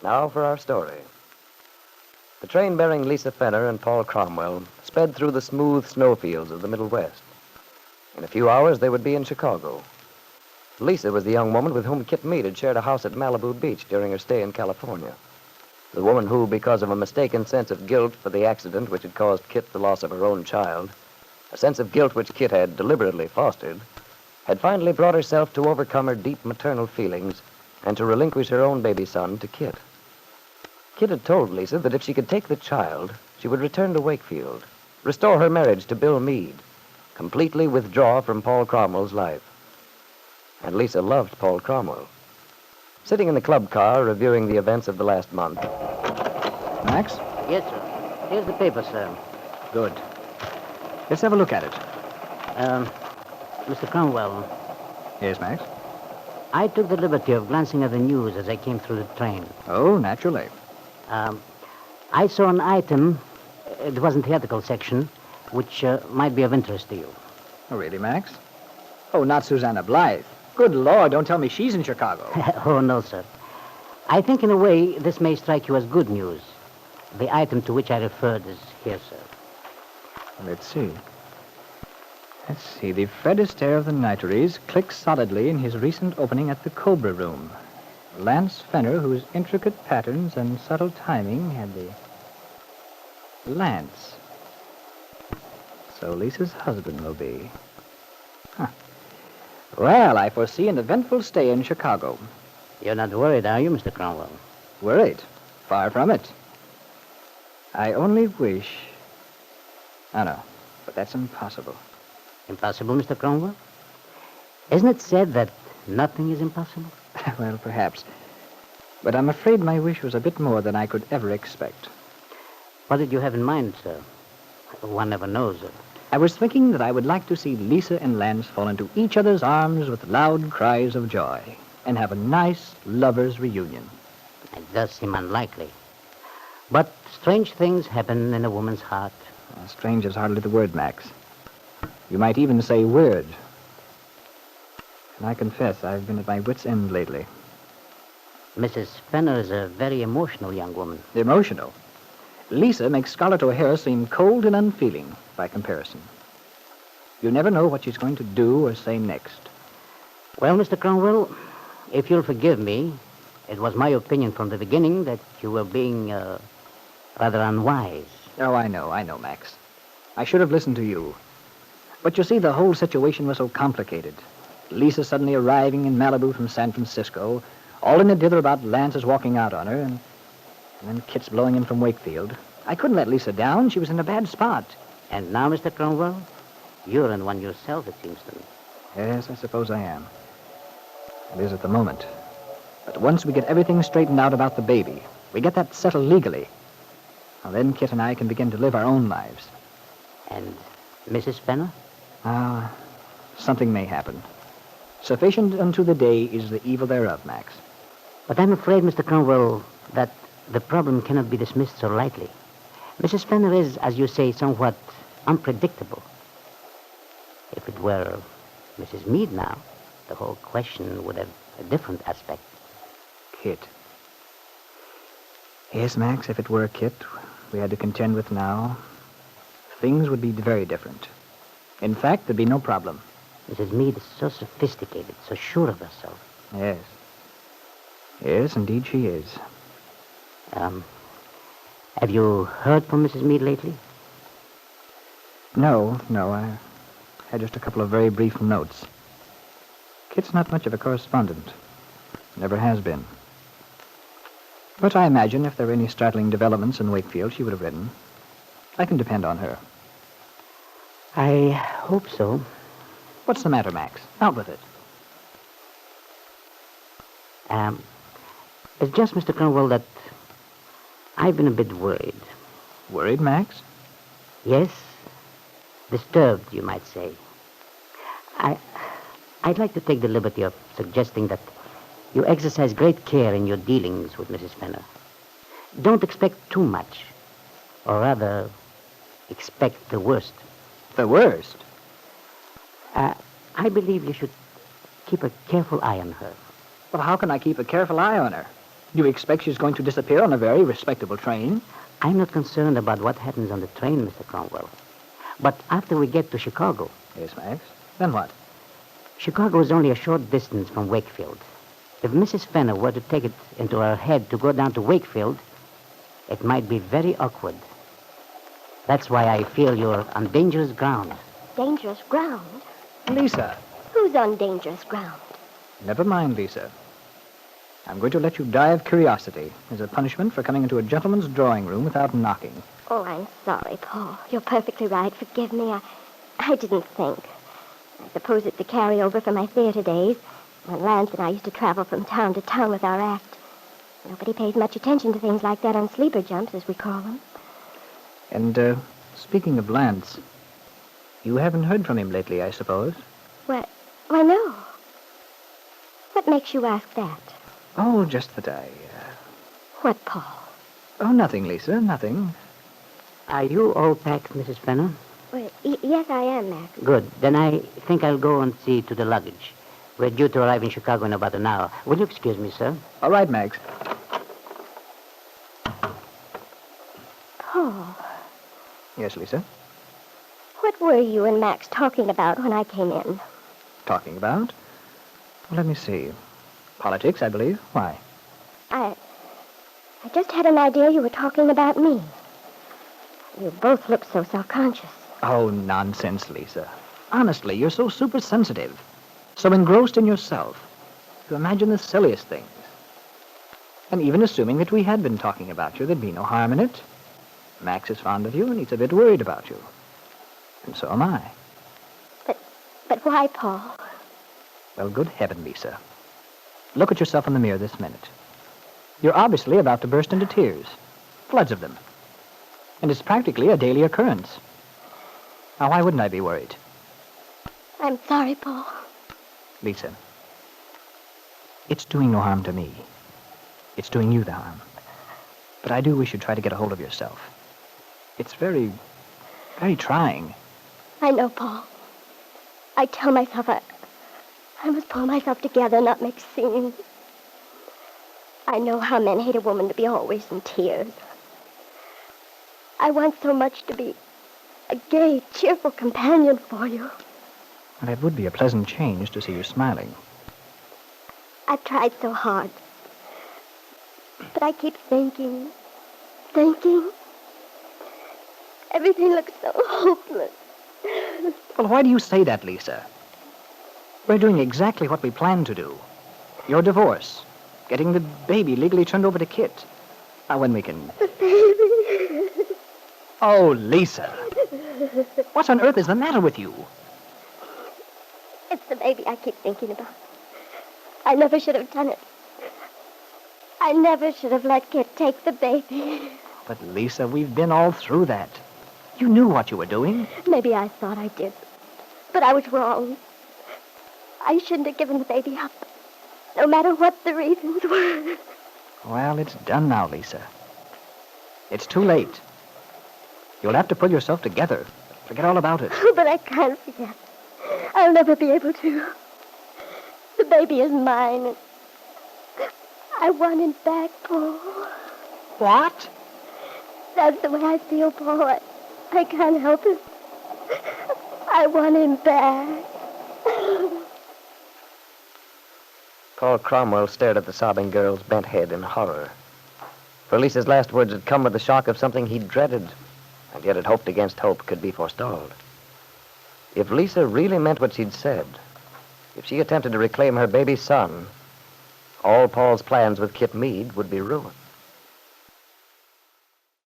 Now for our story. The train bearing Lisa Fenner and Paul Cromwell sped through the smooth snowfields of the Middle West. In a few hours, they would be in Chicago. Lisa was the young woman with whom Kit Meade had shared a house at Malibu Beach during her stay in California. The woman who, because of a mistaken sense of guilt for the accident which had caused Kit the loss of her own child, a sense of guilt which Kit had deliberately fostered, had finally brought herself to overcome her deep maternal feelings and to relinquish her own baby son to Kit. Kit had told Lisa that if she could take the child, she would return to Wakefield, restore her marriage to Bill Meade, completely withdraw from Paul Cromwell's life. And Lisa loved Paul Cromwell. Sitting in the club car, reviewing the events of the last month. Max? Yes, sir. Here's the paper, sir. Good. Let's have a look at it. Mr. Cromwell, Yes, Max? I took the liberty of glancing at the news as I came through the train. Oh, naturally. I saw an item, it wasn't the article section, which might be of interest to you. Oh, really, Max? Oh, not Susanna Blythe. Good Lord, don't tell me she's in Chicago. Oh, no, sir. I think in a way this may strike you as good news. The item to which I referred is here, sir. Let's see. The Fred Astaire of the Niteries clicks solidly in his recent opening at the Cobra Room. Lance Fenner, whose intricate patterns and subtle timing had the... Lance. So Lisa's husband will be... Huh. Well, I foresee an eventful stay in Chicago. You're not worried, are you, Mr. Cromwell? Worried? Far from it. I only wish... Oh, no. But that's impossible. Impossible, Mr. Cromwell? Isn't it said that nothing is impossible? Well, perhaps. But I'm afraid my wish was a bit more than I could ever expect. What did you have in mind, sir? One never knows. I was thinking that I would like to see Lisa and Lance fall into each other's arms with loud cries of joy and have a nice lovers' reunion. It does seem unlikely. But strange things happen in a woman's heart. Strange is hardly the word, Max. You might even say weird. And I confess I've been at my wits' end lately. Mrs. Fenner is a very emotional young woman. Emotional? Lisa makes Scarlett O'Hara seem cold and unfeeling by comparison. You never know what she's going to do or say next. Well, Mr. Cromwell, if you'll forgive me, it was my opinion from the beginning that you were being rather unwise. Oh, I know, Max. I should have listened to you. But you see, the whole situation was so complicated. Lisa suddenly arriving in Malibu from San Francisco, all in a dither about Lance's walking out on her, and then Kit's blowing in from Wakefield. I couldn't let Lisa down. She was in a bad spot. And now, Mr. Cromwell, you're in one yourself, it seems to me. Yes, I suppose I am. It is at the moment. But once we get everything straightened out about the baby, we get that settled legally, well, then Kit and I can begin to live our own lives. And Mrs. Fenner? Something may happen. Sufficient unto the day is the evil thereof, Max. But I'm afraid, Mr. Cromwell, that the problem cannot be dismissed so lightly. Mrs. Fenner is, as you say, somewhat unpredictable. If it were Mrs. Meade now, the whole question would have a different aspect. Kit. Yes, Max, if it were a Kit we had to contend with now, things would be very different. In fact, there'd be no problem. Mrs. Meade is so sophisticated, so sure of herself. Yes. Yes, indeed she is. Have you heard from Mrs. Meade lately? No, I had just a couple of very brief notes. Kit's not much of a correspondent. Never has been. But I imagine if there were any startling developments in Wakefield, she would have written. I can depend on her. I hope so. What's the matter, Max? Out with it. It's just, Mr. Cromwell, that I've been a bit worried. Worried, Max? Yes. Disturbed, you might say. I'd like to take the liberty of suggesting that you exercise great care in your dealings with Mrs. Fenner. Don't expect too much. Or rather, expect the worst. The worst? I believe you should keep a careful eye on her. Well, how can I keep a careful eye on her? Do you expect she's going to disappear on a very respectable train? I'm not concerned about what happens on the train, Mr. Cromwell. But after we get to Chicago, Yes, Max. Then what? Chicago is only a short distance from Wakefield. If Mrs. Fenner were to take it into her head to go down to Wakefield, it might be very awkward. That's why I feel you're on dangerous ground. Dangerous ground? Lisa. Who's on dangerous ground? Never mind, Lisa. I'm going to let you die of curiosity as a punishment for coming into a gentleman's drawing room without knocking. Oh, I'm sorry, Paul. You're perfectly right. Forgive me. I didn't think. I suppose it's a carryover from my theater days, when Lance and I used to travel from town to town with our act. Nobody pays much attention to things like that on sleeper jumps, as we call them. And, speaking of Lance, you haven't heard from him lately, I suppose? Why, no. What makes you ask that? Oh, just that I... What, Paul? Oh, nothing, Lisa, nothing. Are you all packed, Mrs. Fenner? Well, yes, I am, Max. Good. Then I think I'll go and see to the luggage. We're due to arrive in Chicago in about an hour. Will you excuse me, sir? All right, Max. Paul, Yes, Lisa? what were you and Max talking about when I came in? Talking about? Well, let me see. Politics, I believe. Why? I just had an idea you were talking about me. You both look so self-conscious. Oh, nonsense, Lisa. Honestly, you're so super sensitive. So engrossed in yourself. You imagine the silliest things. And even assuming that we had been talking about you, there'd be no harm in it. Max is fond of you, and he's a bit worried about you. And so am I. But why, Paul? Well, good heaven, Lisa. Look at yourself in the mirror this minute. You're obviously about to burst into tears. Floods of them. And it's practically a daily occurrence. Now, why wouldn't I be worried? I'm sorry, Paul. Lisa, it's doing no harm to me. It's doing you the harm. But I do wish you'd try to get a hold of yourself. It's very, very trying. I know, Paul. I tell myself I must pull myself together, not make scenes. I know how men hate a woman to be always in tears. I want so much to be a gay, cheerful companion for you. And it would be a pleasant change to see you smiling. I've tried so hard. But I keep thinking. Everything looks so hopeless. Well, why do you say that, Lisa? We're doing exactly what we planned to do. Your divorce. Getting the baby legally turned over to Kit. Now, when we can... The baby. Oh, Lisa. What on earth is the matter with you? It's the baby I keep thinking about. I never should have done it. I never should have let Kit take the baby. But, Lisa, we've been all through that. You knew what you were doing. Maybe I thought I did. But I was wrong. I shouldn't have given the baby up. No matter what the reasons were. Well, it's done now, Lisa. It's too late. You'll have to pull yourself together. Forget all about it. But I can't forget. I'll never be able to. The baby is mine. And I want him back, Paul. What? That's the way I feel, Paul. I can't help it. I want him back. Paul Cromwell stared at the sobbing girl's bent head in horror. For Lisa's last words had come with the shock of something he dreaded, and yet had hoped against hope could be forestalled. If Lisa really meant what she'd said, if she attempted to reclaim her baby son, all Paul's plans with Kit Meade would be ruined.